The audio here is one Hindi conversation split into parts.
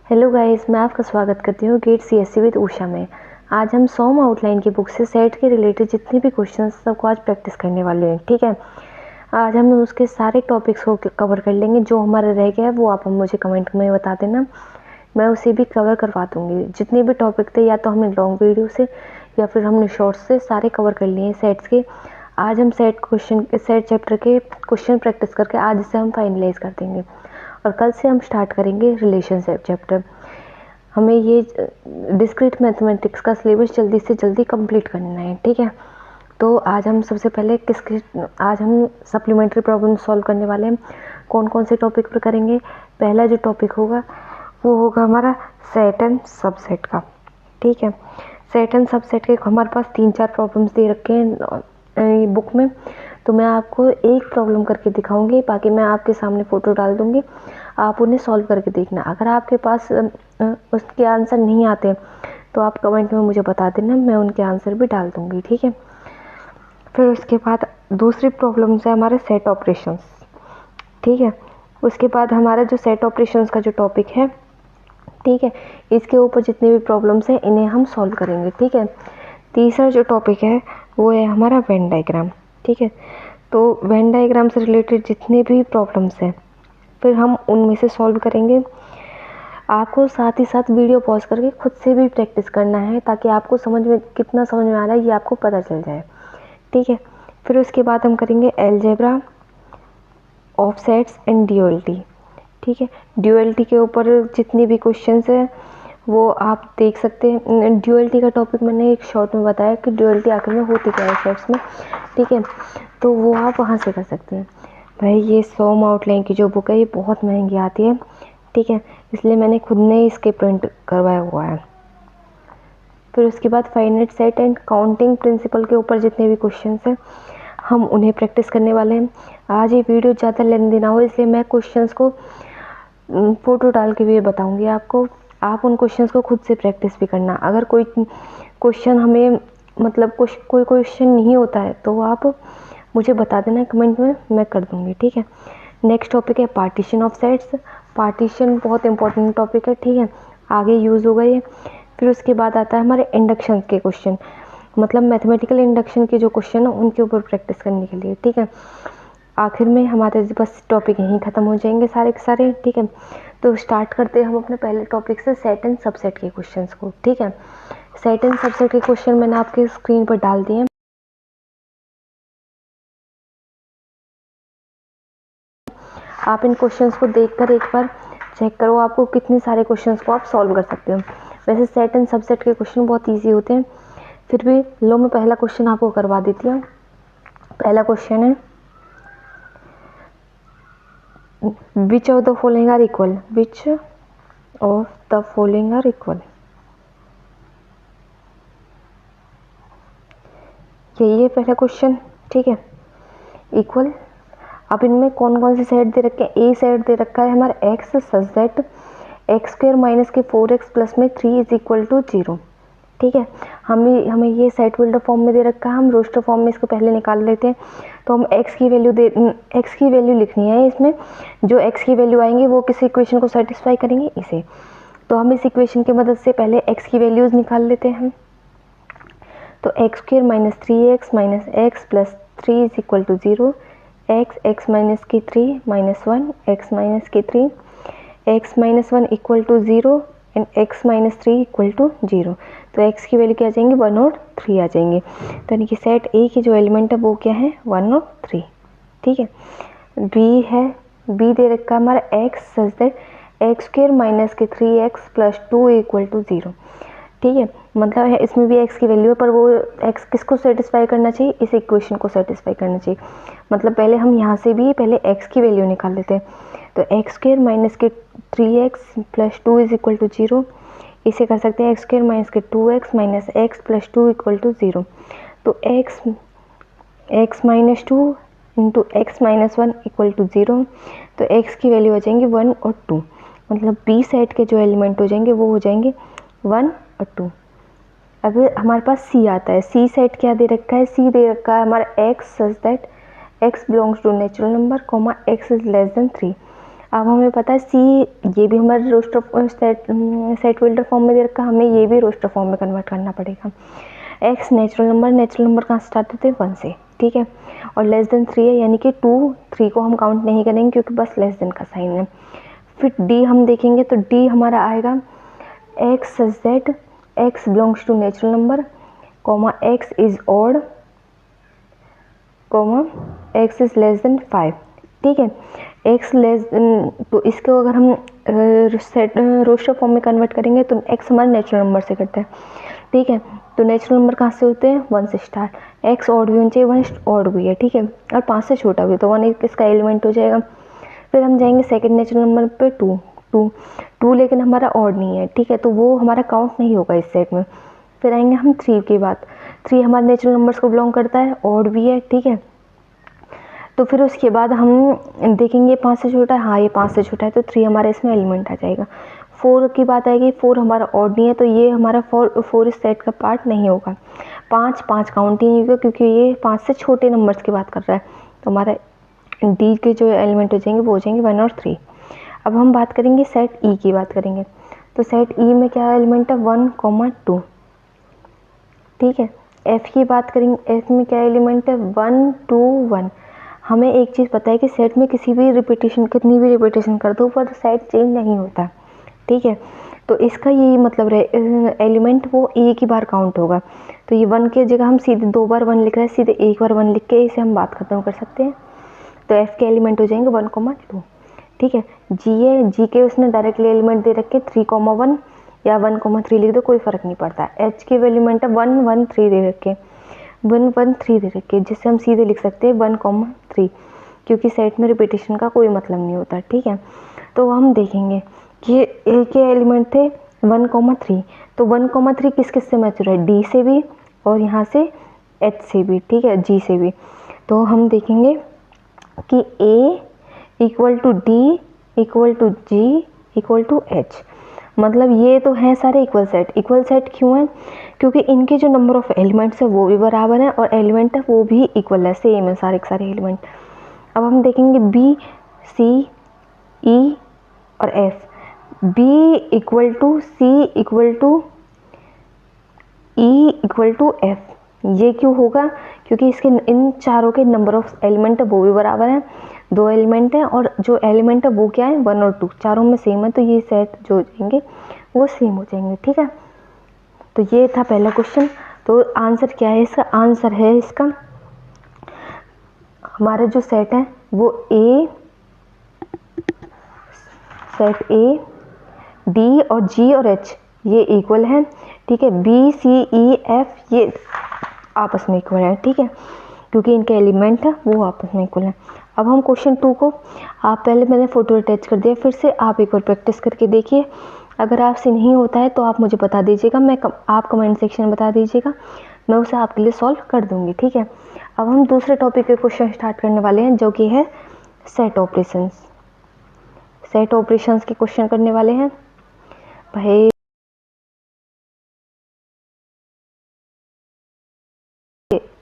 हेलो गाइस, मैं आपका स्वागत करती हूँ गेट सीएससी विद उषा में। आज हम सॉम आउटलाइन की बुक से सेट के रिलेटेड जितने भी क्वेश्चंस सबको आज प्रैक्टिस करने वाले हैं। ठीक है, आज हम उसके सारे टॉपिक्स को कवर कर लेंगे। जो हमारा रह गया है वो आप मुझे कमेंट में बता देना, मैं उसे भी कवर करवा दूँगी। जितने भी टॉपिक थे या तो हमने लॉन्ग वीडियो से या फिर हमने शॉर्ट्स से सारे कवर कर लिए हैं सेट्स के। आज हम सेट चैप्टर के क्वेश्चन प्रैक्टिस करके आज इसे हम फाइनलाइज कर देंगे और कल से हम स्टार्ट करेंगे रिलेशनशिप चैप्टर। हमें ये डिस्क्रीट मैथमेटिक्स का सिलेबस जल्दी से जल्दी कंप्लीट करना है। ठीक है, तो आज हम सबसे पहले आज हम सप्लीमेंट्री प्रॉब्लम सॉल्व करने वाले हैं। कौन कौन से टॉपिक पर करेंगे? पहला जो टॉपिक होगा वो होगा हमारा सेट एंड सबसेट का। ठीक है, सेट एंड सबसेट के हमारे पास 3-4 प्रॉब्लम्स दे रखे हैं बुक में, तो मैं आपको एक प्रॉब्लम करके दिखाऊंगी, बाकी मैं आपके सामने फ़ोटो डाल दूंगी, आप उन्हें सॉल्व करके देखना। अगर आपके पास उसके आंसर नहीं आते तो आप कमेंट में मुझे बता देना, मैं उनके आंसर भी डाल दूंगी। ठीक है, फिर उसके बाद दूसरी प्रॉब्लम है हमारे सेट ऑपरेशंस। ठीक है, उसके बाद हमारा जो सेट ऑपरेशंस का जो टॉपिक है, ठीक है, इसके ऊपर जितने भी प्रॉब्लम्स हैं इन्हें हम सॉल्व करेंगे। ठीक है, तीसरा जो टॉपिक है वो है हमारा वेन डायग्राम। ठीक है, तो वेन डायग्राम से रिलेटेड जितने भी प्रॉब्लम्स हैं फिर हम उनमें से सॉल्व करेंगे। आपको साथ ही साथ वीडियो पॉज करके खुद से भी प्रैक्टिस करना है ताकि आपको कितना समझ में आ रहा है ये आपको पता चल जाए। ठीक है, फिर उसके बाद हम करेंगे अलजेब्रा, ऑफसेट्स एंड ड्यूअलिटी। ठीक है, ड्यूअलिटी के ऊपर जितने भी क्वेश्चंस हैं वो आप देख सकते हैं। ड्यूअलिटी का टॉपिक मैंने एक शॉर्ट में बताया कि ड्यूअलिटी आखिर में होती क्या है सेट्स में। ठीक है, तो वो आप वहाँ से कर सकते हैं। भाई ये सॉम आउटलाइन की जो बुक है ये बहुत महंगी आती है। ठीक है, इसलिए मैंने खुद ने इसके प्रिंट करवाया हुआ है। फिर उसके बाद finite set and counting principle के ऊपर जितने भी क्वेश्चंस हैं हम उन्हें प्रैक्टिस करने वाले हैं। आज ये वीडियो ज़्यादा लेंथी ना हो इसलिए मैं क्वेश्चंस को फ़ोटो डाल के भी बताऊंगी आपको। आप उन क्वेश्चंस को खुद से प्रैक्टिस भी करना। अगर कोई क्वेश्चन हमें मतलब कोई क्वेश्चन नहीं होता है तो आप मुझे बता देना कमेंट में, मैं कर दूंगी। ठीक है, नेक्स्ट टॉपिक है पार्टीशन ऑफ सेट्स। पार्टीशन बहुत इंपॉर्टेंट टॉपिक है। ठीक है, आगे यूज़ होगा ये। फिर उसके बाद आता है हमारे इंडक्शन के क्वेश्चन, मतलब मैथमेटिकल इंडक्शन के जो क्वेश्चन है उनके ऊपर प्रैक्टिस करने के लिए। ठीक है, आखिर में हमारे बस टॉपिक यहीं ख़त्म हो जाएंगे सारे के सारे। ठीक है, तो स्टार्ट करते हैं हम अपने पहले टॉपिक से, सेट एंड सबसेट के क्वेश्चंस को। ठीक है, सेट एंड सबसेट के क्वेश्चन मैंने आपके स्क्रीन पर डाल दिए हैं। आप इन क्वेश्चंस को देखकर एक बार चेक करो आपको कितने सारे क्वेश्चंस को आप सॉल्व कर सकते हो। वैसे सेट एंड सबसेट के क्वेश्चन बहुत इजी होते हैं, फिर भी लो मैं पहला क्वेश्चन आपको करवा देती हूँ। पहला क्वेश्चन है which of the following are equal, which of the following are equal. यही है पहला क्वेश्चन। ठीक है, इक्वल। अब इनमें कौन कौन से सेट दे रखे हैं? ए सेट दे रखा है हमारा x such that x square minus के 4x प्लस में 3 इज इक्वल टू 0। ठीक है, हमें ये सेट बिल्डर फॉर्म में दे रखा है, हम रोस्टर फॉर्म में इसको पहले निकाल लेते हैं। तो हम x की वैल्यू लिखनी है इसमें। जो x की वैल्यू आएंगी वो किस इक्वेशन को सेटिस्फाई करेंगे? इसे। तो हम इस इक्वेशन की मदद से पहले x की वैल्यूज निकाल लेते हैं। तो x square minus 3x minus x plus 3 is equal to 0, x minus की 3 माइनस 1 x माइनस की 3 x minus 1 equal to 0 and x minus 3 equal to 0। तो x की वैल्यू क्या आ जाएंगी? 1 और 3 आ जाएंगे। तो यानी कि सेट ए की जो एलिमेंट है वो क्या है? 1 और 3। ठीक है, बी है, बी दे रखा है हमारा x such that x square minus के 3x प्लस 2 इक्वल टू 0। ठीक है, मतलब है इसमें भी x की वैल्यू है पर वो x किसको सेटिस्फाई करना चाहिए? इस इक्वेशन को सेटिस्फाई करना चाहिए। मतलब पहले हम यहाँ से भी पहले x की वैल्यू निकाल लेते हैं। तो एक्स स्क्वायर माइनस के 3x plus 2 is equal to 0, इसे कर सकते हैं एक्स स्क्वायर माइनस के 2x minus x plus 2 equal to 0। तो x minus 2 into x minus 1 equal to 0। तो x की वैल्यू हो जाएंगी 1 और 2, मतलब बी सेट के जो एलिमेंट हो जाएंगे वो हो जाएंगे 1 और 2। अब हमारे पास C आता है। C सेट क्या दे रखा है? C दे रखा है हमारा x such that x belongs to natural number, x is less than 3। अब हमें पता है सी ये भी हमारे रोस्टर सेट वेल्डर फॉर्म में दे रखा है, हमें ये भी रोस्टर फॉर्म में कन्वर्ट करना पड़ेगा। एक्स नेचुरल नंबर कहाँ स्टार्ट होते हैं 1 से, ठीक है, और लेस देन 3 है, यानी कि 2 3 को हम काउंट नहीं करेंगे क्योंकि बस लेस देन का साइन है। फिर डी हम देखेंगे तो डी हमारा आएगा x z, x belongs to natural number, comma x is odd, comma x is less than 5, ठीक है। एक्स लेस तो इसको अगर हम रोस्टर फॉर्म में कन्वर्ट करेंगे तो एक्स हमारे नेचुरल नंबर से करता है, ठीक है। तो नेचुरल नंबर कहाँ से होते हैं 1 से स्टार्ट, एक्स ऑड भी होना चाहिए, 1 ऑड भी है, ठीक है, और 5 से छोटा भी, तो 1 इसका एलिमेंट हो जाएगा। फिर हम जाएंगे सेकंड नेचुरल नंबर पे 2 लेकिन हमारा ऑड नहीं है, ठीक है, तो वो हमारा काउंट नहीं होगा इस सेट में। फिर आएंगे हम 3 की बात, 3 हमारे नेचुरल नंबर्स को बिलोंग करता है, ऑड भी है, ठीक है। तो फिर उसके बाद हम देखेंगे 5 से छोटा है, हाँ ये 5 से छोटा है, तो 3 हमारा इसमें एलिमेंट आ जाएगा। 4 की बात आएगी, 4 हमारा ऑड नहीं है, तो ये हमारा 4 इस सेट का पार्ट नहीं होगा। 5 काउंट ही नहीं होगा क्योंकि ये 5 से छोटे नंबर्स की बात कर रहा है, तो हमारा डी के जो एलिमेंट हो जाएंगे वो हो जाएंगे 1 और 3। अब हम बात करेंगे सेट ई की बात करेंगे, तो सेट ई में क्या एलिमेंट है 1, 2, ठीक है। एफ की बात करेंगे, एफ में क्या एलिमेंट है 1, 2, 1। हमें एक चीज़ पता है कि सेट में किसी भी रिपीटेशन, कितनी भी रिपीटेशन कर दो पर सेट चेंज नहीं होता, ठीक है। तो इसका यही मतलब है एलिमेंट वो एक ही बार काउंट होगा, तो ये 1 की जगह हम सीधे 2 बार 1 लिख रहे हैं, सीधे 1 बार 1 लिख के इसे हम बात खत्म कर सकते हैं। तो एफ के एलिमेंट हो जाएंगे 1, 2, ठीक है। जी है, जी के उसने डायरेक्टली एलिमेंट दे रखे 3, 1 या 1, 3 लिख दो, कोई फर्क नहीं पड़ता। एच के एलिमेंट है 1, 1, 3 दे रखे, 1, 1, 3 दे रखे, जिससे हम सीधे लिख सकते हैं 1, 3, क्योंकि सेट में रिपीटेशन का कोई मतलब नहीं होता, ठीक है। तो हम देखेंगे कि ए के एलिमेंट थे 1, 3, तो 1, 3 किस किस से मैच हो रहा है, डी से भी और यहाँ से एच से भी, ठीक है, जी से भी। तो हम देखेंगे कि A equal to D equal to G equal to H, मतलब ये तो हैं सारे इक्वल सेट। इक्वल सेट क्यों है, क्योंकि इनके जो नंबर ऑफ एलिमेंट्स है वो भी बराबर है और एलिमेंट है वो भी इक्वल है, सेम है सारे के सारे एलिमेंट। अब हम देखेंगे बी, सी, ई और F, B equal to C equal to E equal to F, ये क्यों होगा, क्योंकि इसके इन चारों के नंबर ऑफ एलिमेंट है वो भी बराबर है, 2 एलिमेंट हैं और जो एलिमेंट है वो क्या है 1 और 2, चारों में सेम है, तो ये सेट जो हो जाएंगे वो सेम हो जाएंगे, ठीक है। तो ये था पहला क्वेश्चन। तो आंसर क्या है इसका, आंसर है इसका हमारा जो सेट है वो सेट ए, डी और जी और एच ये इक्वल है, ठीक है। बी, सी, ई, एफ ये आपस में इक्वल है, ठीक है, क्योंकि इनके एलिमेंट है वो आपस में इक्वल है। अब हम क्वेश्चन 2 को, आप पहले मैंने फ़ोटो अटैच कर दिया, फिर से आप एक बार प्रैक्टिस करके देखिए। अगर आपसे नहीं होता है तो आप मुझे बता दीजिएगा, आप कमेंट सेक्शन में बता दीजिएगा, मैं उसे आपके लिए सॉल्व कर दूंगी, ठीक है। अब हम दूसरे टॉपिक के क्वेश्चन स्टार्ट करने वाले हैं जो कि है सेट ऑपरेशंस। सेट ऑपरेशंस के क्वेश्चन करने वाले हैं भाई।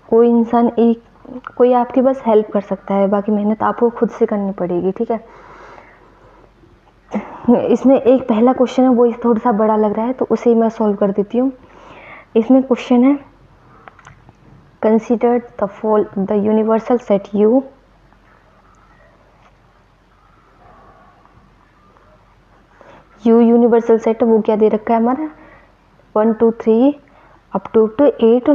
कोई इंसान कोई आपकी बस हेल्प कर सकता है, बाकी मेहनत आपको खुद से करनी पड़ेगी, ठीक है। इसमें एक पहला क्वेश्चन है वो थोड़ा सा बड़ा लग रहा है तो उसे मैं सॉल्व कर देती हूँ। इसमें क्वेश्चन है consider the universal set you universal set वो क्या दे रखा है हमारा 1, 2, 3 अप टू 8 और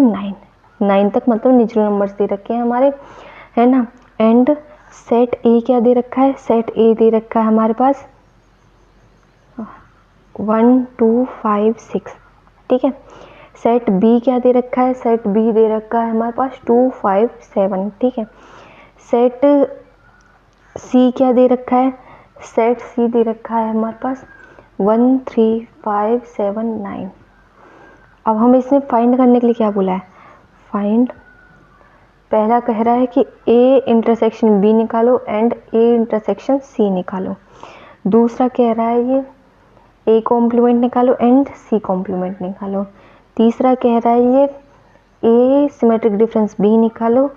9 तक, मतलब नेचुरल नंबर्स दे रखे हैं हमारे, है ना। एंड सेट ए क्या दे रखा है, सेट ए दे रखा है हमारे पास 1, 2, 5, 6, ठीक है। सेट बी क्या दे रखा है, सेट बी दे रखा है हमारे पास 2, 5, 7, ठीक है। सेट सी क्या दे रखा है, सेट सी दे रखा है हमारे पास 1, 3, 5, 7, 9। अब हम इसमें फाइंड करने के लिए क्या बोला है, फाइंड, पहला कह रहा है कि ए इंटरसेक्शन बी निकालो एंड ए इंटरसेक्शन सी निकालो। दूसरा कह रहा है ये ए कॉम्प्लीमेंट निकालो एंड सी कॉम्प्लीमेंट निकालो। तीसरा कह रहा है ये ए सिमेट्रिक डिफरेंस बी निकालो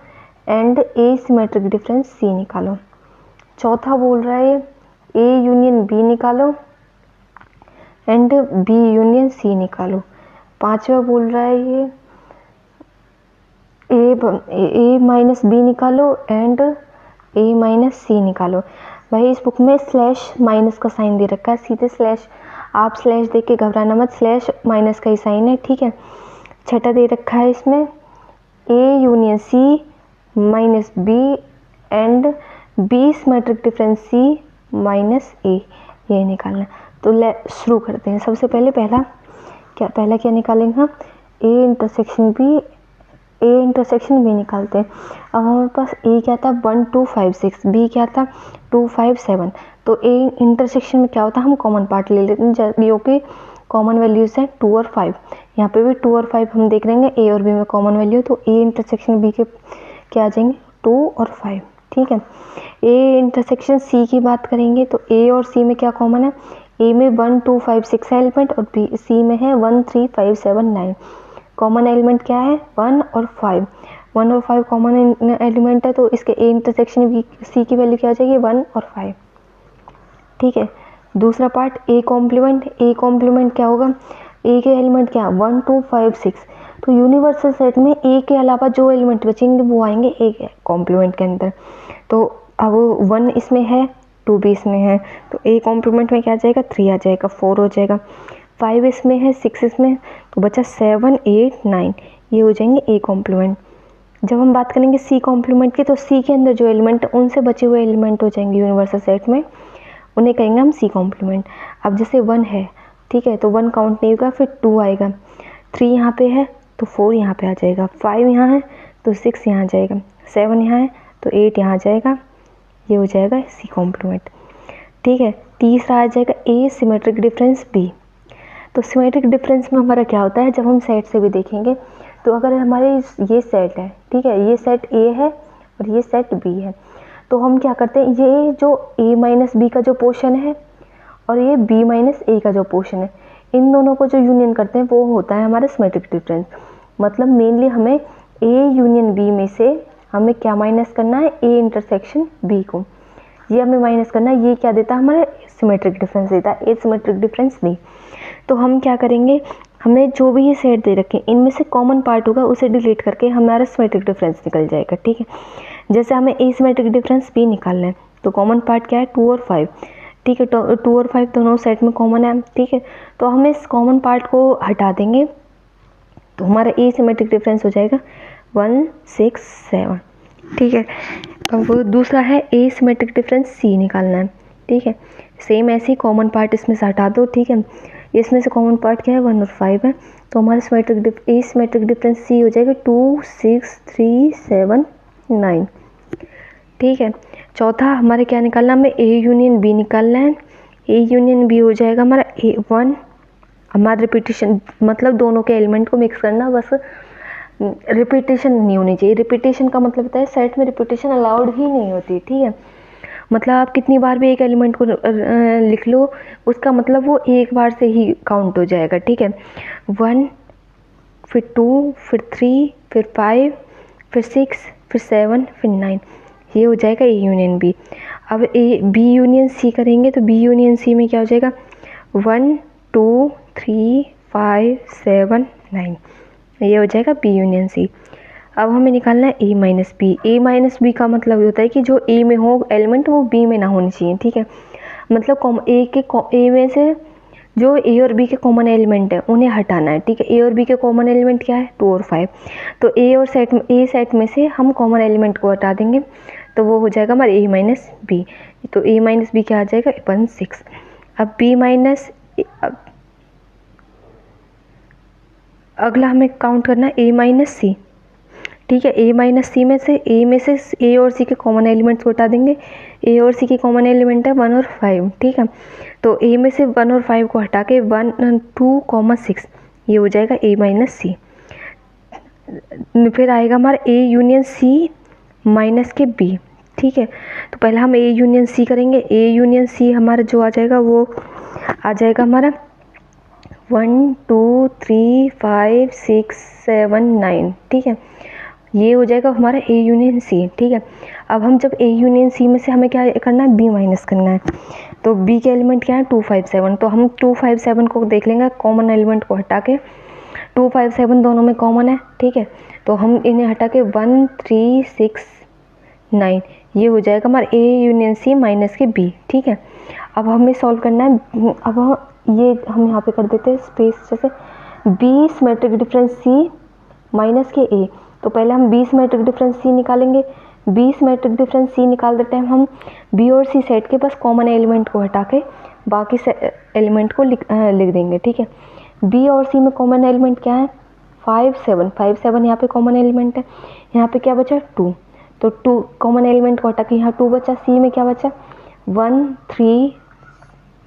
एंड ए सिमेट्रिक डिफरेंस सी निकालो। चौथा बोल रहा है ए यूनियन बी निकालो एंड बी यूनियन सी निकालो। पांचवा बोल रहा है ये ए माइनस बी निकालो एंड ए माइनस सी निकालो। भाई इस बुक में स्लैश माइनस का साइन दे रखा है, सीधे स्लैश, आप स्लैश देख के घबराना मत, स्लैश माइनस का ही साइन है, ठीक है। छठा दे रखा है इसमें A union C minus B and B symmetric difference C minus A, ये निकालना। तो ले शुरू करते हैं। सबसे पहले पहला क्या निकालेंगे हम, ए इंटरसेक्शन बी निकालते हैं। अब हमारे पास ए क्या था 1 2 5 6, बी क्या था 2 5 7। तो ए इंटरसेक्शन में क्या होता है, हम कॉमन पार्ट ले लेते हैं जो कि कॉमन वैल्यूज हैं 2 और 5। यहाँ पे भी 2 और 5 हम देख लेंगे, ए और बी में कॉमन वैल्यू, तो ए इंटरसेक्शन बी के क्या आ जाएंगे 2 और 5, ठीक है। ए इंटरसेक्शन सी की बात करेंगे तो ए और सी में क्या कॉमन है, ए में 1 2 5 6 है एलिमेंट और बी सी में है 1 3 5 7 9। कॉमन एलिमेंट क्या है 1 और 5, 1 और 5 कॉमन एलिमेंट है, तो इसके ए इंटरसेक्शन बी सी की वैल्यू क्या आ जाएगी 1 और 5, ठीक है। दूसरा पार्ट ए कॉम्प्लीमेंट क्या होगा, ए के एलिमेंट क्या 1 2 5 6, तो यूनिवर्सल सेट में ए के अलावा जो एलिमेंट बचेंगे वो आएंगे ए कॉम्प्लीमेंट के अंदर। तो अब 1 इसमें है 2 भी इसमें है, तो ए कॉम्प्लीमेंट में क्या आ जाएगा 3 आ जाएगा, 4 हो जाएगा, 5 इसमें है 6 इसमें, तो बचा 7 8 9, ये हो जाएंगे ए कॉम्प्लीमेंट। जब हम बात करेंगे सी कॉम्प्लीमेंट की, तो सी के अंदर जो एलिमेंट उनसे बचे हुए एलिमेंट हो जाएंगे यूनिवर्सल सेट में, उन्हें कहेंगे हम सी कॉम्प्लीमेंट। अब जैसे 1 है, ठीक है, तो 1 काउंट नहीं होगा, फिर 2 आएगा, 3 यहाँ पे है तो 4 यहाँ पे आ जाएगा, 5 यहाँ है तो 6 यहाँ आ जाएगा, 7 यहाँ है तो 8 यहाँ आ जाएगा, ये हो जाएगा सी कॉम्प्लीमेंट, ठीक है। तीसरा आ जाएगा ए सिमेट्रिक डिफरेंस बी। तो सिमेट्रिक डिफरेंस में हमारा क्या होता है, जब हम सेट से भी देखेंगे, तो अगर हमारे ये सेट है, ठीक है, ये सेट ए है और ये सेट बी है, तो हम क्या करते हैं, ये जो ए माइनस बी का जो पोर्शन है और ये बी माइनस ए का जो पोर्शन है, इन दोनों को जो यूनियन करते हैं वो होता है हमारा सिमेट्रिक डिफरेंस। मतलब मेनली हमें ए यूनियन बी में से हमें क्या माइनस करना है, ए इंटरसेक्शन बी को, ये हमें माइनस करना है। ये क्या देता है, हमारा सिमेट्रिक डिफरेंस देता है, ए सिमेट्रिक डिफरेंस बी। तो हम क्या करेंगे, हमें जो भी ये सेट दे रखे इनमें से कॉमन पार्ट होगा उसे डिलीट करके हमारा सिमेट्रिक डिफरेंस निकल जाएगा, ठीक है। जैसे हमें ए सिमेट्रिक डिफरेंस बी निकालना है, तो कॉमन पार्ट क्या है 2 और 5, ठीक है, तो 2 और 5 दोनों सेट में कॉमन है, ठीक है। तो हम इस कॉमन पार्ट को हटा देंगे, तो हमारा ए सिमेट्रिक डिफरेंस हो जाएगा 1 6 7, ठीक है। अब दूसरा है ए सिमेट्रिक डिफरेंस सी निकालना है, ठीक है। सेम ऐसे ही कॉमन पार्ट इसमें से हटा दो, ठीक है। इसमें से कॉमन पार्ट क्या है 1 और 5 है, तो हमारा ए सिमेट्रिक डिफरेंस सी हो जाएगा 2 6 3 7 9, ठीक है। चौथा हमारे क्या निकालना है, हमें ए यूनियन बी निकालना है। ए यूनियन बी हो जाएगा हमारा ए 1, हमारा रिपीटेशन मतलब दोनों के एलिमेंट को मिक्स करना, बस रिपीटेशन नहीं होनी चाहिए। रिपीटेशन का मतलब होता है सेट में रिपीटेशन अलाउड ही नहीं होती, ठीक है। मतलब आप कितनी बार भी एक एलिमेंट को लिख लो, उसका मतलब वो एक बार से ही काउंट हो जाएगा, ठीक है। 1 फिर 2 फिर 3 फिर 5 फिर 6 फिर 7 फिर 9, ये हो जाएगा ए यूनियन बी। अब ए बी यूनियन सी करेंगे, तो बी यूनियन सी में क्या हो जाएगा 1 2 3 5 7 9, ये हो जाएगा बी यूनियन सी। अब हमें निकालना है ए माइनस बी। ए माइनस बी का मतलब ये होता है कि जो ए में हो एलिमेंट वो बी में ना होनी चाहिए, ठीक है। मतलब ए में से जो ए और बी के कॉमन एलिमेंट है उन्हें हटाना है, ठीक है। ए और बी के कॉमन एलिमेंट क्या है 2 और 5, तो ए सेट में से हम कॉमन एलिमेंट को हटा देंगे, तो वो हो जाएगा हमारा ए माइनस बी। तो ए माइनस बी क्या आ जाएगा 1 6। अब बी माइनस, अगला हमें काउंट करना है ए माइनस सी, ठीक है। ए माइनस सी में से ए और सी के कॉमन एलिमेंट्स को हटा देंगे। ए और सी के कॉमन एलिमेंट है 1 और 5, ठीक है। तो ए में से 1 और 5 को हटा के 1 2 6, ये हो जाएगा ए माइनस सी। फिर आएगा हमारा ए यूनियन सी माइनस के बी, ठीक है। तो पहले हम ए यूनियन सी करेंगे। ए यूनियन सी हमारा जो आ जाएगा वो आ जाएगा हमारा 1 2 3 5 6 7 9, ठीक है। ये हो जाएगा हमारा ए यूनियन सी, ठीक है। अब हम जब ए यूनियन सी में से हमें क्या करना है बी माइनस करना है। तो बी के एलिमेंट क्या है 2 5 7, तो हम 2 5 7 को देख लेंगे, कॉमन एलिमेंट को हटा के 2 5 7 दोनों में कॉमन है, ठीक है। तो हम इन्हें हटा के 1 3 6 9 ये हो जाएगा हमारा ए यूनियन सी माइनस के बी, ठीक है। अब हमें सॉल्व करना है, अब ये हम यहाँ पे कर देते हैं स्पेस, जैसे 20 मैट्रिक डिफरेंस सी माइनस के ए, तो पहले हम 20 मैट्रिक डिफरेंस सी निकालेंगे। 20 मैट्रिक डिफरेंस सी निकालते टाइम हम बी और सी सेट के बस कॉमन एलिमेंट को हटा के बाकी एलिमेंट को लिख देंगे, ठीक है। बी और सी में कॉमन एलिमेंट क्या है 5 7, 5 7 यहाँ पे कॉमन एलिमेंट है। यहाँ पे क्या बचा 2, तो 2 कॉमन एलिमेंट को हटा के यहाँ 2 बचा। सी में क्या बचा 1 3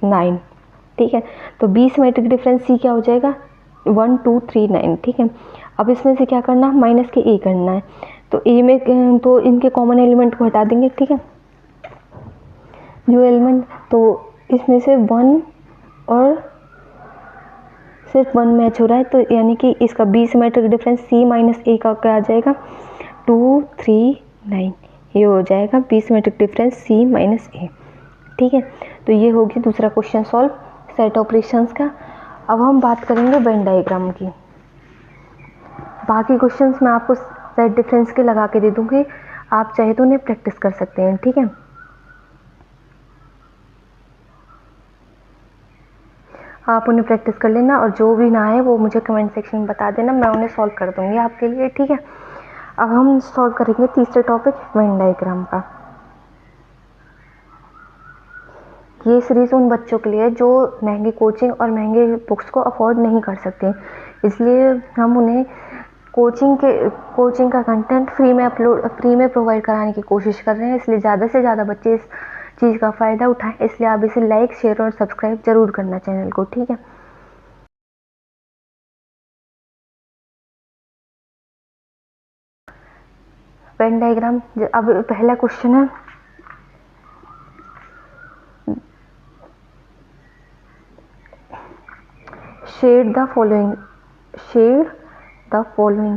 9, ठीक है। तो 20 मैट्रिक डिफरेंस सी क्या हो जाएगा 1 2 3 9, ठीक है। अब इसमें से क्या करना है माइनस के ए करना है, तो ए में तो इनके कॉमन एलिमेंट को हटा देंगे, ठीक है। जो एलिमेंट, तो इसमें से 1 और सिर्फ 1 मैच हो रहा है, तो यानी कि इसका 20 मैट्रिक डिफरेंस सी माइनस ए का क्या आ जाएगा 2 3 9, ये हो जाएगा 20 मैट्रिक डिफरेंस सी माइनस ए, ठीक है। तो ये होगी दूसरा क्वेश्चन सॉल्व सेट ऑपरेशंस का। अब हम बात करेंगे वेन डायग्राम की। बाकी क्वेश्चंस मैं आपको सेट डिफरेंस के लगा के दे दूंगी, आप चाहे तो उन्हें प्रैक्टिस कर सकते हैं, ठीक है। आप उन्हें प्रैक्टिस कर लेना और जो भी ना है वो मुझे कमेंट सेक्शन में बता देना, मैं उन्हें सॉल्व कर दूंगी आपके लिए, ठीक है। अब हम सॉल्व करेंगे तीसरे टॉपिक वेन डायग्राम का। ये सीरीज उन बच्चों के लिए जो महंगी कोचिंग और महंगे बुक्स को अफोर्ड नहीं कर सकते, इसलिए हम उन्हें कोचिंग का कंटेंट फ्री में प्रोवाइड कराने की कोशिश कर रहे हैं, इसलिए ज़्यादा से ज़्यादा बच्चे इस चीज़ का फ़ायदा उठाएं। इसलिए आप इसे लाइक शेयर और सब्सक्राइब जरूर करना चैनल को, ठीक है। वेन डायग्राम, अब पहला क्वेश्चन है शेड द फॉलोइंग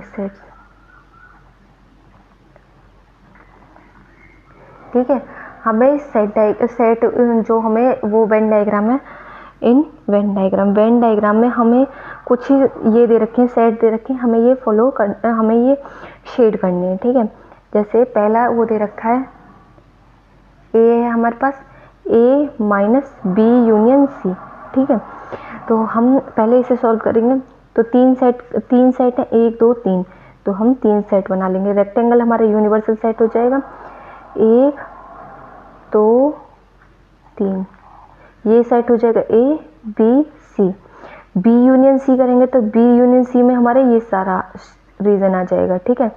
सेट्स, ठीक है। हमें सेट जो हमें वो वेन डायग्राम है, इन वेन डायग्राम में हमें कुछ ये दे रखे हैं, सेट दे रखे हैं, हमें ये हमें ये शेड करने हैं, ठीक है। जैसे पहला वो दे रखा है ए है हमारे पास, ए माइनस बी यूनियन सी, ठीक है। तो हम पहले इसे सॉल्व करेंगे, तो तीन सेट है 1 2 3, तो हम 3 सेट बना लेंगे। रेक्टेंगल हमारा यूनिवर्सल सेट हो जाएगा 1 2 3, ये सेट हो जाएगा A B C. B union C करेंगे तो बी यूनियन सी में हमारे ये सारा रीजन आ जाएगा, ठीक है,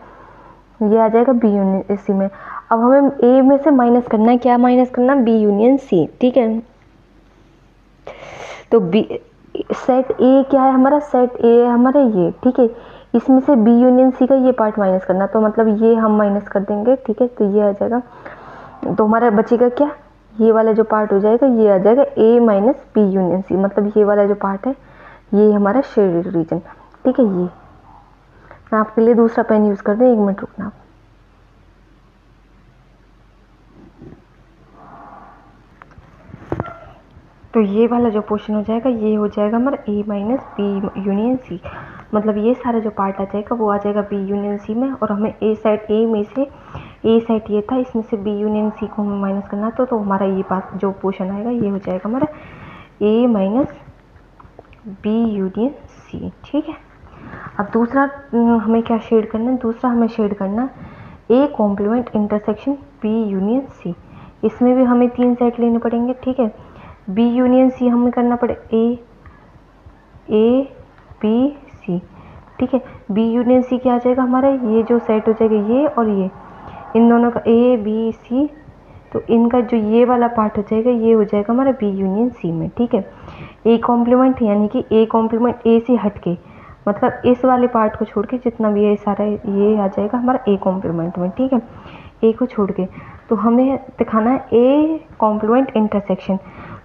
ये आ जाएगा बी यूनियन सी में। अब हमें ए में से माइनस करना है, क्या माइनस करना, बी यूनियन सी, ठीक है। तो बी सेट ए क्या है हमारा, सेट ए है हमारा ये, ठीक है। इसमें से बी यूनियन सी का ये पार्ट माइनस करना, तो मतलब ये हम माइनस कर देंगे, ठीक है। तो ये आ जाएगा, तो हमारा बचेगा क्या, ये वाला जो पार्ट हो जाएगा ये आ जाएगा ए माइनस बी यूनियन सी, मतलब ये वाला जो पार्ट है ये हमारा शेडेड रीजन, ठीक है। ये मैं आपके लिए दूसरा पेन यूज कर दें, 1 मिनट रुकना। तो ये वाला जो पोर्शन हो जाएगा ये हो जाएगा हमारा ए माइनस बी यूनियन सी, मतलब ये सारा जो पार्ट आ जाएगा वो आ जाएगा बी यूनियन सी में। और हमें ए सेट ए में से ए सेट ये था, इसमें से बी यूनियन सी को हमें माइनस करना, तो हमारा ये पार्ट जो पोर्शन आएगा ये हो जाएगा हमारा ए माइनस बी यूनियन सी, ठीक है। अब दूसरा हमें क्या शेड करना है, दूसरा हमें शेड करना A complement intersection B union C. इसमें भी हमें 3 सेट लेने पड़ेंगे, ठीक है। बी यूनियन सी हमें करना पड़े ए बी सी, ठीक है। बी यूनियन सी क्या आ जाएगा हमारा, ये जो सेट हो जाएगा ये और ये, इन दोनों का ए बी सी, तो इनका जो ये वाला पार्ट हो जाएगा ये हो जाएगा हमारा बी यूनियन सी में, ठीक है। ए कॉम्प्लीमेंट यानी कि ए कॉम्प्लीमेंट ए से हट के, मतलब इस वाले पार्ट को छोड़ के जितना भी है सारा ये आ जाएगा हमारा ए कॉम्प्लीमेंट में, ठीक है। ए को छोड़ के तो हमें दिखाना है ए कॉम्प्लीमेंट इंटरसेक्शन,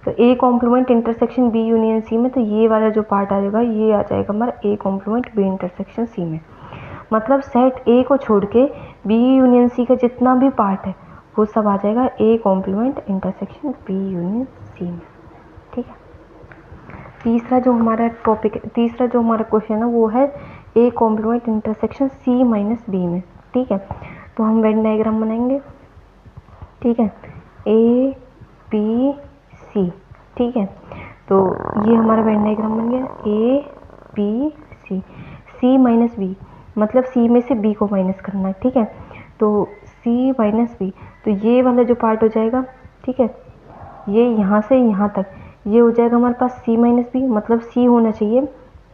तो A complement intersection B union C में, तो ये वाला जो पार्ट आ जाएगा ये आ जाएगा हमारा A complement B intersection C में। मतलब सेट ए को छोड़ के बी यूनियन सी का जितना भी पार्ट है वो सब आ जाएगा A complement intersection B union C में। ठीक है, तीसरा जो हमारा क्वेश्चन है वो है A complement intersection C minus B में। ठीक है, तो हम वेन डायग्राम बनाएंगे। ठीक है, ए बी सी। ठीक है, तो ये हमारा वेन डायग्राम बन गया A B C. C minus B मतलब सी में से बी को माइनस करना है। ठीक है, तो सी माइनस बी, तो ये वाला जो पार्ट हो जाएगा, ठीक है, ये यहाँ से यहाँ तक ये हो जाएगा हमारे पास सी माइनस बी, मतलब सी होना चाहिए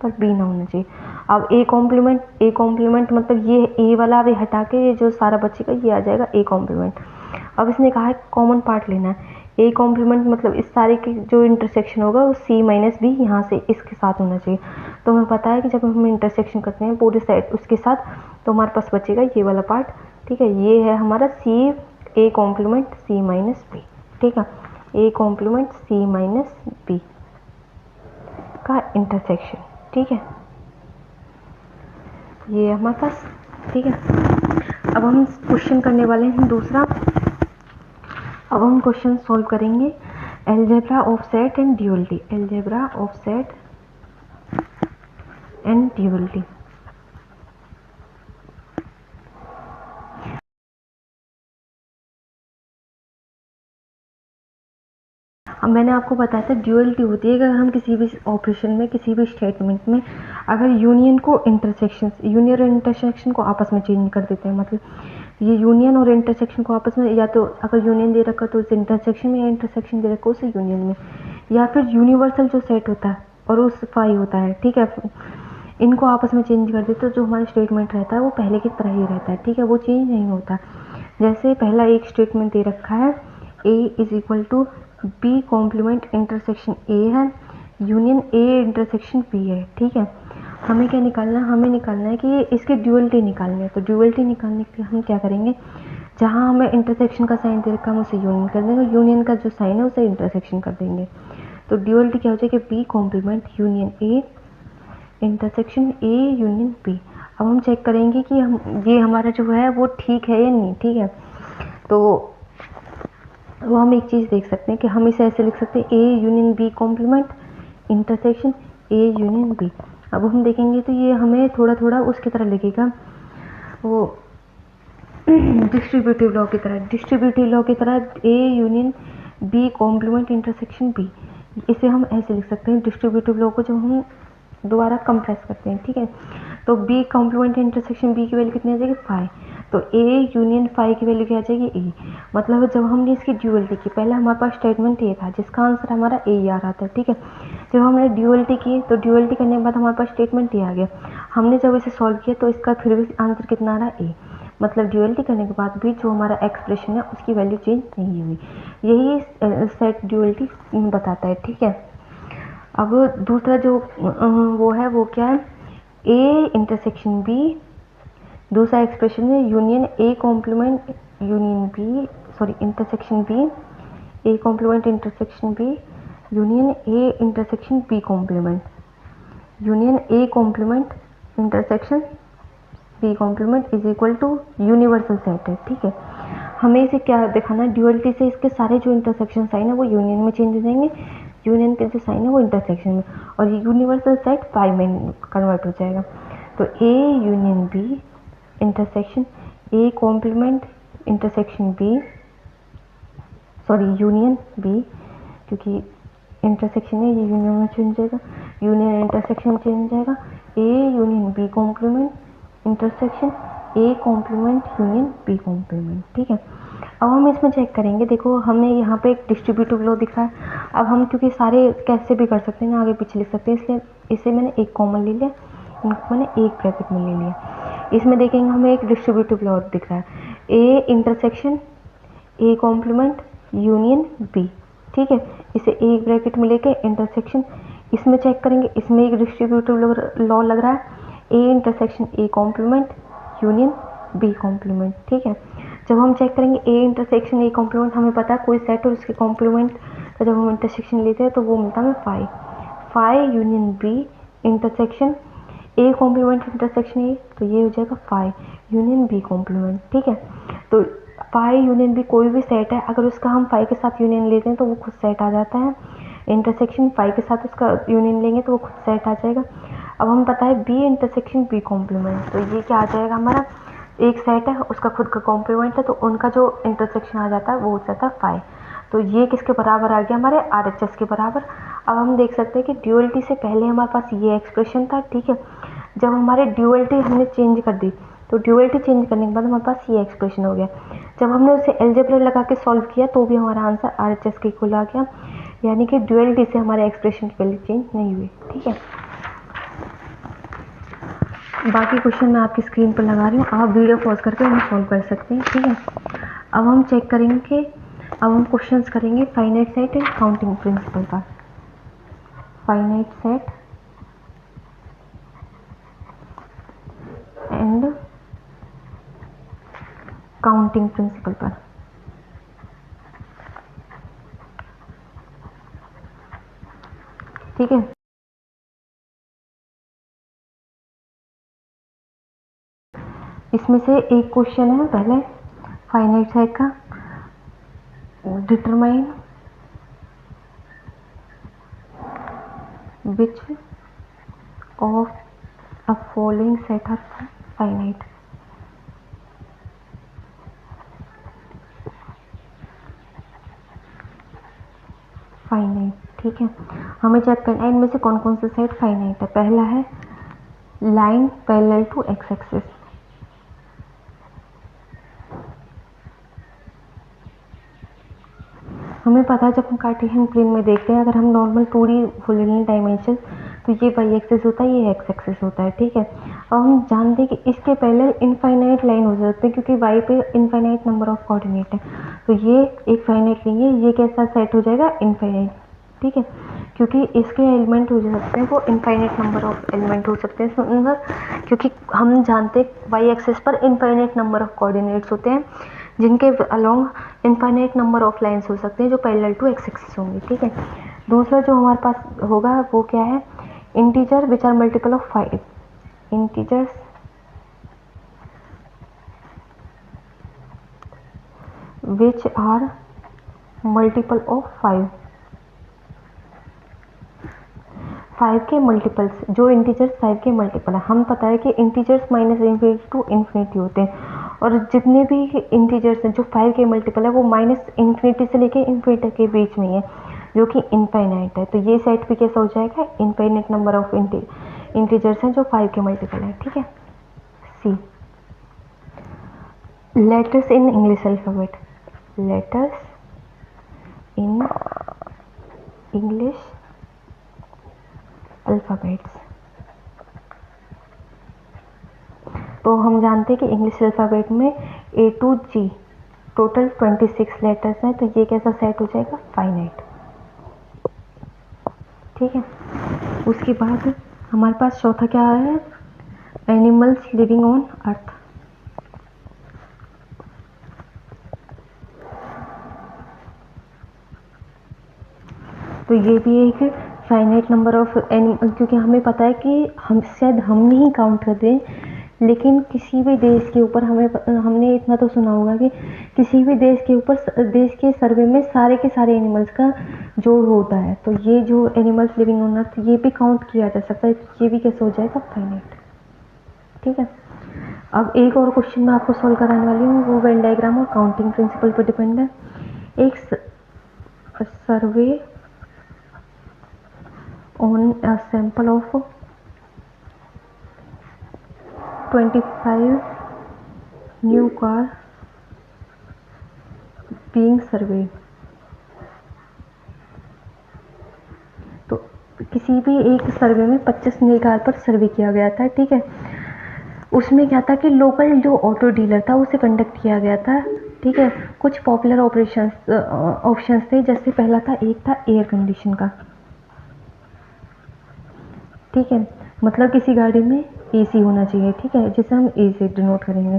पर बी ना होना चाहिए। अब ए कॉम्प्लीमेंट मतलब ये ए वाला अभी हटा के ये जो सारा बचेगा ये आ जाएगा ए कॉम्प्लीमेंट। अब इसने कहा है कॉमन पार्ट लेना है। ए कॉम्प्लीमेंट मतलब इस सारे के जो इंटरसेक्शन होगा वो सी माइनस बी यहाँ से इसके साथ होना चाहिए। तो हमें पता है कि जब हम इंटरसेक्शन करते हैं पूरे सेट उसके साथ, तो हमारे पास बचेगा ये वाला पार्ट। ठीक है, ये है हमारा C A complement C minus B. ठीक है, A complement C minus B का इंटरसेक्शन। ठीक है, ये हमारे पास। ठीक है, अब हम क्वेश्चन करने वाले हैं दूसरा। अब हम क्वेश्चन सॉल्व करेंगे algebra of set and duality. Algebra of set and duality. अब मैंने आपको बताया था ड्यूअलिटी होती है अगर हम किसी भी ऑपरेशन में किसी भी स्टेटमेंट में अगर यूनियन को यूनियन और इंटरसेक्शन को आपस में चेंज कर देते हैं। मतलब ये यूनियन और इंटरसेक्शन को आपस में, या तो अगर यूनियन दे रखा तो उस इंटरसेक्शन में, या इंटरसेक्शन दे रखा उस यूनियन में, या फिर यूनिवर्सल जो सेट होता है और उस फाई होता है। ठीक है, इनको आपस में चेंज कर देते तो जो हमारा स्टेटमेंट रहता है वो पहले की तरह ही रहता है। ठीक है, वो चेंज नहीं होता। जैसे पहला एक स्टेटमेंट दे रखा है A is equal to B complement intersection A है यूनियन ए इंटरसेक्शन बी है। ठीक है, हमें क्या निकालना है? हमें निकालना है कि इसके ड्यूअलिटी निकालनी है। तो ड्यूअलिटी निकालने के लिए हम क्या करेंगे, जहाँ हमें इंटरसेक्शन का साइन दे रखा है हम उसे यूनियन कर देंगे, यूनियन का जो साइन है उसे इंटरसेक्शन कर देंगे। तो ड्यूअलिटी क्या हो जाएगी, B complement union A intersection A union B. अब हम चेक करेंगे कि हम ये हमारा जो है वो ठीक है या नहीं। ठीक है, तो वो हम एक चीज़ देख सकते हैं कि हम इसे ऐसे लिख सकते हैं A union B complement intersection A union B. अब हम देखेंगे तो ये हमें थोड़ा थोड़ा उसकी तरह लगेगा, वो डिस्ट्रीब्यूटिव लॉ की तरह A union B complement intersection B. इसे हम ऐसे लिख सकते हैं डिस्ट्रीब्यूटिव लॉ को जब हम दोबारा कंप्रेस करते हैं। ठीक है, तो बी कॉम्प्लीमेंट इंटरसेक्शन बी की वैल्यू कितनी आ जाएगी 5। तो ए यूनियन 5 की वैल्यू क्या आ जाएगी ए। मतलब जब हमने इसकी ड्यूअलिटी की, पहले हमारे पास स्टेटमेंट ए था जिसका आंसर हमारा ए आ रहा था। ठीक है, जब हमने ड्यूअलिटी की तो ड्यूअलिटी करने के बाद हमारे पास स्टेटमेंट ए आ गया। हमने जब इसे सॉल्व किया तो इसका फिर भी आंसर कितना आ रहा है ए। मतलब ड्यूअलिटी करने के बाद भी जो हमारा एक्सप्रेशन है उसकी वैल्यू चेंज नहीं हुई। यही सेट ड्यूअलिटी बताता है। ठीक है, अब दूसरा जो वो है वो क्या है, ए इंटरसेक्शन बी। दूसरा एक्सप्रेशन है union A complement union B, sorry intersection B, A complement intersection B union A intersection B complement, union A complement intersection B complement is equal to universal set है। ठीक है, हमें इसे क्या दिखाना है, ड्यूअलिटी से इसके सारे जो इंटरसेक्शन साइन है वो यूनियन में चेंज हो जाएंगे, यूनियन के जो साइन है वो इंटरसेक्शन में, और ये यूनिवर्सल सेट पाई में कन्वर्ट हो जाएगा। तो A union B intersection A complement intersection B, sorry union B, क्योंकि इंटरसेक्शन है ये यूनियन में चेंज हो जाएगा, यूनियन इंटरसेक्शन में चेंज हो जाएगा, A union B complement intersection A complement union B complement. ठीक है, अब हम इसमें चेक करेंगे। देखो हमें यहाँ पे एक डिस्ट्रीब्यूटिव लॉ दिख रहा है। अब हम क्योंकि सारे कैसे भी कर सकते हैं ना, आगे पीछे लिख सकते हैं, इसलिए इसे मैंने एक कॉमन ले लिया, इनको मैंने एक ब्रैकेट में ले लिया। इसमें देखेंगे हमें एक डिस्ट्रीब्यूटिव लॉ दिख रहा है A intersection A complement union B. ठीक है, इसे एक ब्रैकेट में लेके इंटरसेक्शन, इसमें चेक करेंगे, इसमें एक डिस्ट्रीब्यूटिव लॉ लग रहा है A intersection A complement union B complement. ठीक है, जब हम चेक करेंगे ए इंटरसेक्शन ए कॉम्प्लीमेंट, हमें पता है कोई सेट और उसके कॉम्प्लीमेंट का जब हम इंटरसेक्शन लेते हैं तो वो मिलता है हमें 5 union B intersection A complement intersection A, तो ये हो जाएगा 5 यूनियन बी कॉम्प्लीमेंट। ठीक है, तो फाई यूनियन भी कोई भी सेट है, अगर उसका हम फाई के साथ यूनियन लेते हैं तो वो खुद सेट आ जाता है। इंटरसेक्शन फाई के साथ उसका यूनियन लेंगे तो वो खुद सेट आ जाएगा। अब हमें पता है बी इंटरसेक्शन बी कॉम्प्लीमेंट, तो ये क्या आ जाएगा हमारा, एक सेट है उसका खुद का कॉम्प्लीमेंट है, तो उनका जो इंटरसेक्शन आ जाता है वो हो जाता है फाई। तो ये किसके बराबर आ गया, हमारे RHS के बराबर। अब हम देख सकते हैं कि ड्यूअलिटी से पहले हमारे पास ये एक्सप्रेशन था, ठीक है। जब हमारे ड्यूअलिटी हमने चेंज कर दी, तो ड्यूअलिटी चेंज करने के बाद हमारे पास ये एक्सप्रेशन हो गया। जब हमने उसे अलजेब्रा लगा के सॉल्व किया तो भी हमारा आंसर RHS के इक्वल आ गया, यानी कि ड्यूअलिटी से हमारे एक्सप्रेशन की वैल्यू चेंज नहीं हुई, ठीक है। बाकी क्वेश्चन मैं आपकी स्क्रीन पर लगा रही हूँ, आप वीडियो पॉज करके उन्हें सॉल्व कर सकते हैं, ठीक है। अब हम चेक करेंगे, अब हम क्वेश्चंस करेंगे finite set and counting principle पर। Finite set and counting principle पर। ठीक है, इसमें से एक क्वेश्चन है पहले फाइनाइट सेट का, determine which of a following set are finite. Finite, ठीक है। हमें चेक करना है इनमें से कौन कौन से सेट फाइनाइट है। पहला है line parallel to x axis, हमें पता है जब हम कार्टेशियन प्लेन में देखते हैं, अगर हम नॉर्मल 2D फुल डायमेंशन, तो ये वाई एक्सिस होता है, ये एक्स एक्सिस होता है, ठीक है। अब हम जानते हैं कि इसके पैरेलल इनफाइनाइट लाइन हो सकते हैं, क्योंकि वाई पे इनफाइनाइट नंबर ऑफ कोऑर्डिनेट है, तो ये एक फाइनाइट लेंगे, ये कैसा सेट हो जाएगा, इनफाइनाइट, ठीक है। क्योंकि इसके एलिमेंट हो सकते हैं वो इनफाइनाइट नंबर ऑफ एलिमेंट हो सकते हैं इसके अंदर, क्योंकि हम जानते हैं वाई एक्सिस पर इनफाइनाइट नंबर ऑफ कोऑर्डिनेट्स होते हैं, जिनके along infinite number of lines हो सकते हैं जो पैरेलल टू एक्स एक्सिस होंगे, ठीक है। दूसरा जो हमारे पास होगा वो क्या है, integer which are multiple of 5, integers which are multiple of 5 के मल्टीपल्स, जो इंटीजर्स 5 के मल्टीपल है। हम पता है कि integers minus infinity to infinity होते हैं, और जितने भी इंटीजर्स हैं जो 5 के मल्टीपल है वो माइनस इन्फिनिटी से लेके इन्फिनिटी के बीच में है, जो कि इनफाइनाइट है। तो ये सेट भी कैसा हो जाएगा, इनफाइनाइट नंबर ऑफ इंटीजर्स हैं जो 5 के मल्टीपल है, ठीक है। C, letters in English alphabet, letters in English alphabets. तो हम जानते हैं कि इंग्लिश अल्फ़ाबेट में A to G total 26 letters हैं, तो ये कैसा सेट हो जाएगा, फाइनाइट, ठीक है। उसके बाद हमारे पास चौथा क्या है, एनिमल्स लिविंग ऑन अर्थ। तो ये भी एक फाइनाइट नंबर ऑफ एनिमल, क्योंकि हमें पता है कि हम शायद हम नहीं काउंट कर दें, लेकिन किसी भी देश के ऊपर हमने इतना तो सुना होगा कि किसी भी देश के ऊपर, देश के सर्वे में सारे के सारे एनिमल्स का जोड़ होता है, तो ये जो एनिमल्स लिविंग ऑन अर्थ ये भी काउंट किया जा सकता है, तो ये भी कैसे हो जाएगा, फाइनाइट, ठीक है। अब एक और क्वेश्चन मैं आपको सॉल्व कराने वाली हूँ, वो वेन डायग्राम और काउंटिंग प्रिंसिपल पर डिपेंड है। एक survey on a sample of 25 new car being survey. तो किसी भी एक सर्वे में 25 नई कार पर सर्वे किया गया था, ठीक है। उसमें क्या था कि लोकल जो ऑटो डीलर था उसे कंडक्ट किया गया था, ठीक है। कुछ पॉपुलर ऑप्शंस थे, जैसे पहला था, एक था एयर कंडीशन का, ठीक है, मतलब किसी गाड़ी में AC होना चाहिए, ठीक है, जिसे हम ए से डिनोट करेंगे।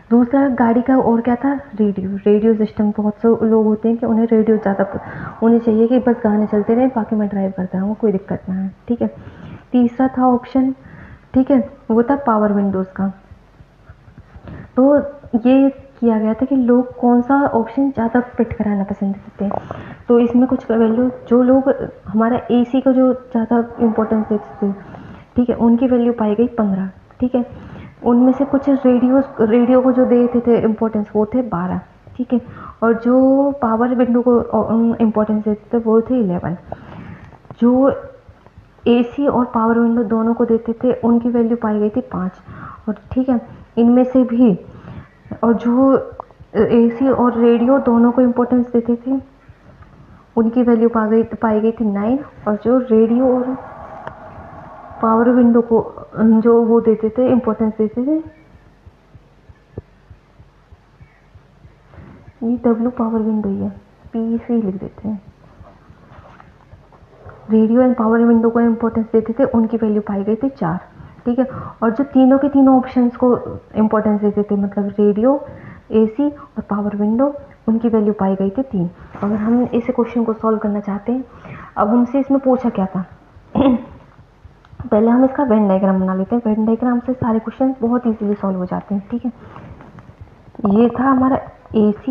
दूसरा गाड़ी का और क्या था, रेडियो सिस्टम। बहुत से लोग होते हैं कि उन्हें रेडियो ज़्यादा, उन्हें चाहिए कि बस गाने चलते रहे, बाकी मैं ड्राइव करता हूँ, कोई दिक्कत ना है, ठीक है। तीसरा था ऑप्शन, ठीक है, वो था पावर विंडोज़ का। तो ये किया गया था कि लोग कौन सा ऑप्शन ज़्यादा फिट कराना पसंद करते हैं। तो इसमें कुछ वैल्यू जो लोग हमारा AC को जो ज़्यादा इम्पोर्टेंस देते थे, ठीक है, उनकी वैल्यू पाई गई 15, ठीक है। उनमें से कुछ रेडियो को जो देते थे इम्पोर्टेंस वो थे 12, ठीक है। और जो पावर विंडो को इम्पोर्टेंस देते थे वो थे 11। जो AC और पावर विंडो दोनों को देते थे उनकी वैल्यू पाई गई थी 5, और ठीक है, इनमें से भी। और जो AC और रेडियो दोनों को इम्पोर्टेंस देते थे उनकी वैल्यू पाई गई थी 9, और जो रेडियो और पावर विंडो को जो वो देते थे इम्पोर्टेंस देते थे, ये W पावर विंडो ही है, PEC लिख देते हैं। रेडियो एंड पावर विंडो को इम्पोर्टेंस देते थे उनकी वैल्यू पाई गई थी 4, ठीक है। और जो तीनों के तीनों ऑप्शंस को इम्पोर्टेंस देते थे, मतलब रेडियो, AC और पावर विंडो, उनकी वैल्यू पाई गई थी 3। अगर हम इस क्वेश्चन को सॉल्व करना चाहते हैं, अब हमसे इसमें पूछा क्या था पहले हम इसका वेन डायग्राम बना लेते हैं। वेन डायग्राम से सारे क्वेश्चन बहुत इजीली सॉल्व हो जाते हैं, ठीक है। ये था हमारा AC,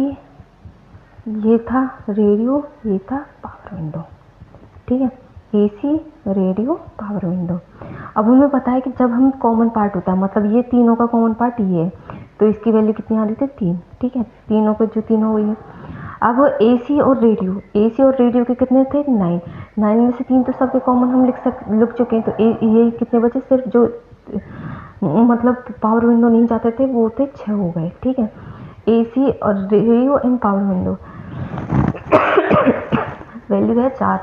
ये था रेडियो, ये था पावर विंडो, ठीक है। AC, radio, power window. अब हमें पता है कि जब हम कॉमन पार्ट होता है, मतलब ये तीनों का कॉमन पार्ट ये है, तो इसकी वैल्यू कितनी आ रही थी 3, ठीक है। तीनों के जो तीनों हुई है। अब AC और रेडियो के कितने थे 9 में से 3 तो सबके कॉमन हम लिख चुके हैं। तो ये कितने बचे, सिर्फ जो मतलब पावर विंडो नहीं जाते थे वो थे 6 हो गए, ठीक है। AC और radio and power window value है 4,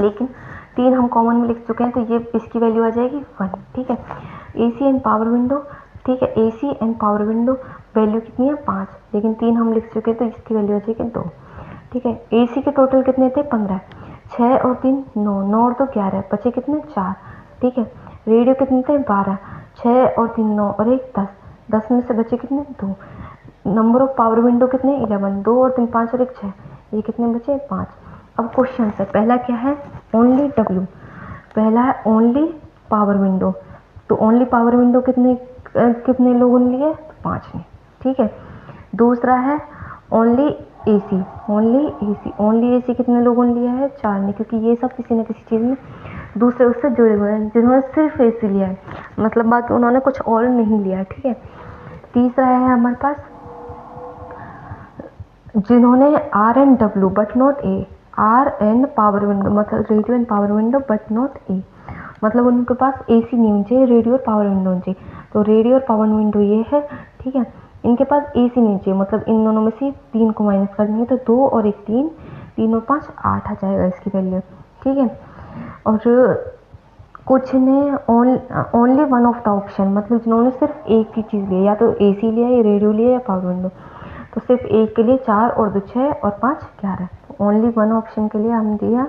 लेकिन 3 हम कॉमन में लिख चुके हैं, तो ये इसकी वैल्यू आ जाएगी 1, ठीक है। AC एंड पावर विंडो, ठीक है, AC and power window value कितनी है 5, लेकिन 3 हम लिख चुके हैं, तो इसकी वैल्यू आ जाएगी 2, ठीक है। AC के टोटल कितने थे 15, 6 और 3 9, 9 और 2 11, बचे कितने 4, ठीक है। रेडियो कितने थे 12, 6 और 3 9 और 1 10, 10 में से बचे कितने 2। नंबर ऑफ पावर विंडो कितने 11, 2 और 3 5 और 1 6, ये कितने बचे 5। अब क्वेश्चन है, पहला क्या है ओनली W, पहला है ओनली पावर विंडो। तो ओनली पावर विंडो कितने लोगों ने लिए 5 ने, ठीक है। दूसरा है ओनली AC, ओनली AC कितने लोगों ने लिया है 4 ने, क्योंकि ये सब किसी न किसी चीज़ में दूसरे उससे जुड़े हुए हैं, जिन्होंने सिर्फ AC लिया है, मतलब बाकी उन्होंने कुछ और नहीं लिया है, ठीक है। तीसरा है हमारे पास जिन्होंने R and W but not A, R and power window, मतलब radio and power window but not A, मतलब उनके पास AC नहीं होनी चाहिए, रेडियो और पावर विंडो होनी चाहिए। तो रेडियो और पावर विंडो ये है, ठीक है। इनके पास AC नहीं चाहिए, मतलब इन दोनों में से 3 को माइनस कर देंगे, तो 2 और 1 3, 3 और 5 8 आ जाएगा इसकी वैल्यू, ठीक है। और कुछ ने only one of the option, मतलब जिन्होंने सिर्फ एक ही चीज़ लिया, या तो AC लिया, या रेडियो लिया, या पावर विंडो, तो सिर्फ एक के लिए 4 और 2 6 और 5 11, ओनली वन ऑप्शन के लिए हम दिया,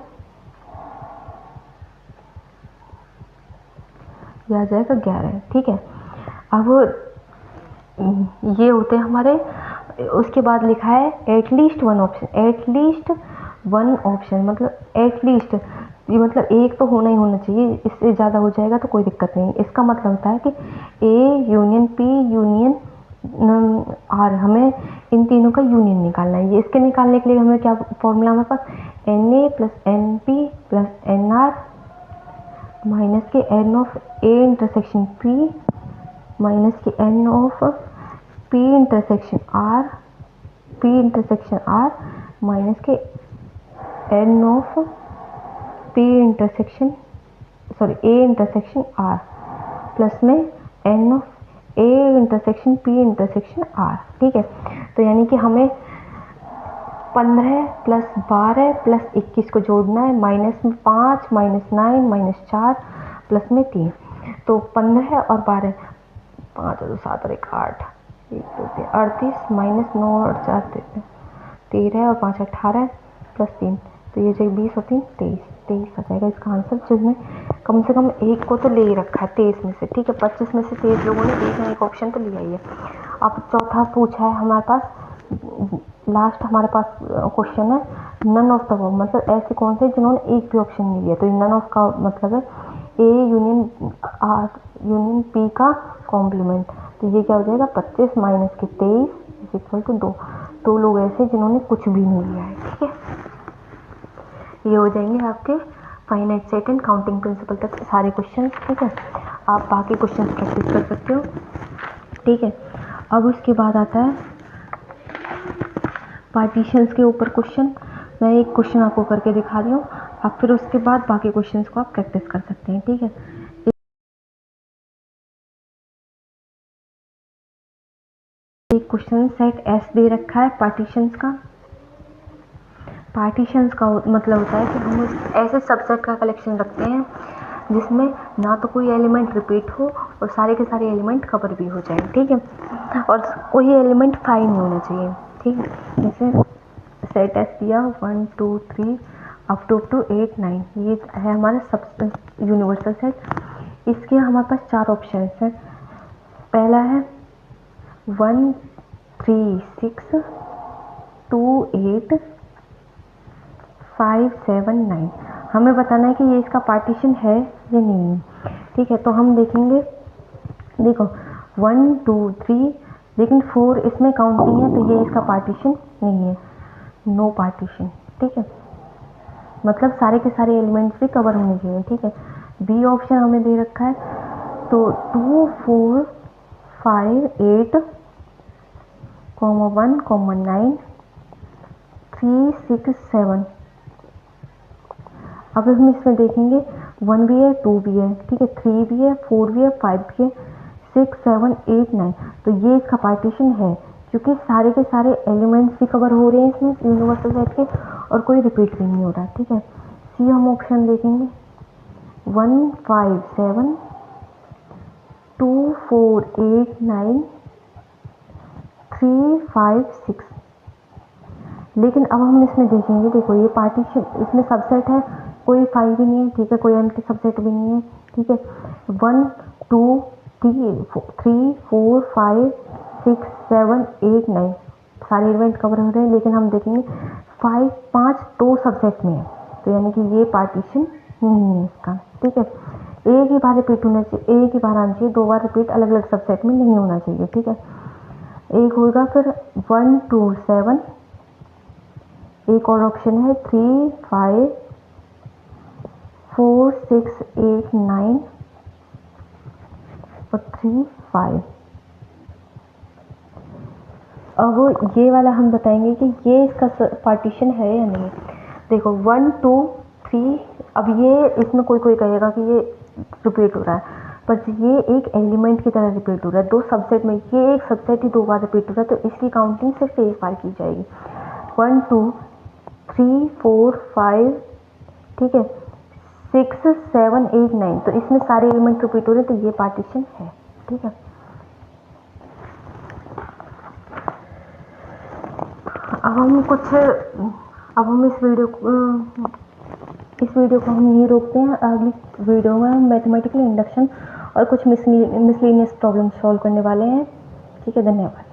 यह आ जाएगा 11, ठीक है। अब ये होते हैं हमारे, उसके बाद लिखा है एटलीस्ट वन ऑप्शन, मतलब एटलीस्ट, ये मतलब एक तो होना ही होना चाहिए, इससे ज़्यादा हो जाएगा तो कोई दिक्कत नहीं। इसका मतलब होता है कि A union P union R, हमें इन तीनों का यूनियन निकालना है। ये इसके निकालने के लिए हमें क्या फॉर्मूला, हमारे पास NA + NP + NR माइनस के N of A intersection P minus के N of P intersection R minus के N of A intersection R plus में N of A intersection P intersection R, ठीक है। तो यानी कि हमें 15 + 12 + 21 को जोड़ना है, माइनस में 5 -9 -4 प्लस में 3, तो 15 और 12, 5 और 7 और 1 8, 1 2 3 38 -9 और 4 13 और 5 18 प्लस 3, तो ये जो 20 और 3 23 आ जाएगा इसका आंसर, जिसमें कम से कम एक को तो ले ही रखा है 23 में से, ठीक है। 25 में से 23 लोगों ने एक ना एक ऑप्शन तो लिया ही है। अब चौथा पूछा है हमारे पास, लास्ट हमारे पास क्वेश्चन है नन ऑफ द अबव, मतलब ऐसे कौन से जिन्होंने एक भी ऑप्शन नहीं लिया। तो नन ऑफ का मतलब है A union R union P का कॉम्प्लीमेंट, तो ये क्या हो जाएगा 25 माइनस के 23 इज इक्वल टू 2। 2 लोग ऐसे जिन्होंने कुछ भी नहीं लिया है, ठीक है। ये हो जाएंगे आपके finite set and counting principle तक सारे क्वेश्चन, ठीक है। आप बाकी क्वेश्चन प्रैक्टिस कर सकते हो, ठीक है। अब उसके बाद आता है पार्टीशंस के ऊपर क्वेश्चन। मैं एक क्वेश्चन आपको करके दिखा रही हूँ, आप फिर उसके बाद बाकी क्वेश्चंस को आप प्रैक्टिस कर सकते हैं, ठीक है। एक क्वेश्चन सेट एस दे रखा है पार्टीशंस का। पार्टीशंस का मतलब होता है कि हम ऐसे सबसेट का कलेक्शन रखते हैं जिसमें ना तो कोई एलिमेंट रिपीट हो और सारे के सारे एलिमेंट कवर भी हो जाए, ठीक है। और कोई एलिमेंट 5 नहीं होना चाहिए, ठीक है। जैसे सेट एस दिया 1 2 3 अप टू 8 9, ये है हमारा सब यूनिवर्सल सेट। इसके हमारे पास 4 ऑप्शन हैं। पहला है 1 3 6 2 8 5 7 9। हमें बताना है कि ये इसका पार्टीशन है या नहीं है, ठीक है। तो हम देखेंगे, देखो 1 2 3, लेकिन 4 इसमें काउंट नहीं है, तो ये इसका पार्टीशन नहीं है, नो पार्टीशन, ठीक है। मतलब सारे के सारे एलिमेंट्स भी कवर होने चाहिए, ठीक है। बी ऑप्शन हमें दे रखा है, तो 2 4 5 8 1 9 3 6 7। अब हम इसमें देखेंगे 1 भी है 2 भी है, ठीक है, 3 भी है 4 भी है 5 भी है 6 7 8 9। तो ये इसका पार्टीशन है, क्योंकि सारे के सारे एलिमेंट्स भी कवर हो रहे हैं इसमें यूनिवर्सल सेट के, और कोई रिपीट भी नहीं हो रहा, ठीक है। सी हम ऑप्शन देखेंगे 1 5 7 2 4 8 9 3 5 6। लेकिन अब हम इसमें देखेंगे, देखो ये पार्टीशन इसमें सबसेट है, कोई 5 भी नहीं है, ठीक है, कोई एम्प्टी सबसेट भी नहीं है, ठीक है। 1 2 3 4 5 6 7 8 9 सारे इवेंट कवर हो रहे हैं, लेकिन हम देखेंगे 5 2 सबसेट में है, तो यानी कि ये पार्टीशन नहीं है इसका, ठीक है। एक ही बार रिपीट होना चाहिए, एक ही बार आना चाहिए, 2 बार रिपीट अलग अलग सबसेट में नहीं होना चाहिए, ठीक है। एक होगा फिर 1 2 7, एक और ऑप्शन है 3 5 4 6 8 9 और 3 5। अब ये वाला हम बताएंगे कि ये इसका पार्टीशन है या नहीं। देखो 1 2 3, अब ये इसमें कोई कोई कहेगा कि ये रिपीट हो रहा है, पर ये एक एलिमेंट की तरह रिपीट हो रहा है, 2 सबसेट में, ये एक सबसेट ही 2 बार रिपीट हो रहा है, तो इसकी काउंटिंग सिर्फ एक बार की जाएगी। 1 2 3 4 5, ठीक है, 6 7 8 9, तो इसमें सारे एलिमेंट रिपीट हो रहे हैं, तो ये पार्टीशन है, ठीक है। अब हम इस वीडियो को हम यहीं रोकते हैं। अगली वीडियो में हम मैथमेटिकल इंडक्शन और कुछ मिसलेनियस प्रॉब्लम सॉल्व करने वाले हैं, ठीक है। धन्यवाद।